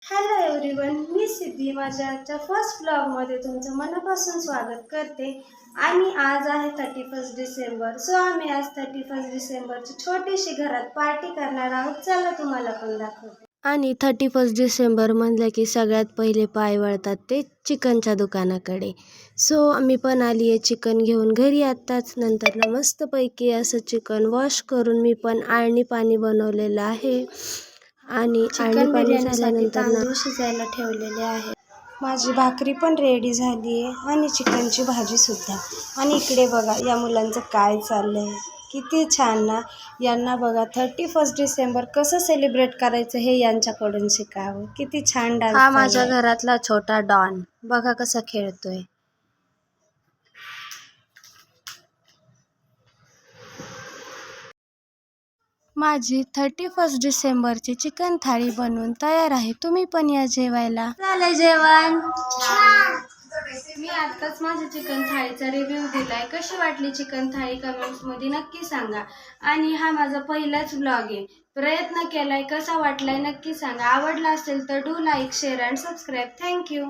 Hello everyone, मी सिद्धी माझ्या आजच्या first ब्लॉगमध्ये तुमचं मनापासून स्वागत करते. आणि आज आहे 31 डिसेंबर. सो आम्ही आज 31 डिसेंबरची छोटीशी घरात पार्टी करणार आहोत. चला तुम्हाला पण दाखवते. आणि 31 डिसेंबर म्हणलं की सगळ्यात पहिले पाय वळतात ते चिकनच्या दुकानाकडे. सो मी पण आली आहे चिकन घेऊन घरी आत्ताच. नंतर मस्तपैकी असं चिकन वॉश करून मी पण आळणी पाणी बनवलेलं आहे. आणि चिकन बिर्याणीसाठी तांदूळ शिजायला ठेवलेले आहे. माझी भाकरी पण रेडी झाली आहे आणि चिकनची भाजी सुद्धा. आणि इकडे बघा या मुलांचं काय चाललंय, किती छान ना. यांना बघा 31 डिसेंबर कसं सेलिब्रेट करायचं हे यांच्याकडून शिकावं. किती छान डान्स. हा माझ्या घरातला छोटा डॉन बघा कसा खेळतोय. माझी 31 डिसेंबरची चिकन थाळी बनवून तयार आहे. तुम्ही पण या जेवायला. झालं जेवण? मी आत्ताच माझ्या चिकन थाळीचा रिव्ह्यू दिलाय. कशी वाटली चिकन थाळी कमेंट्समध्ये नक्की सांगा. आणि हा माझा पहिलाच ब्लॉग आहे. प्रयत्न केलाय, कसा वाटलाय नक्की सांगा. आवडला असेल तर do like, share and subscribe. Thank you.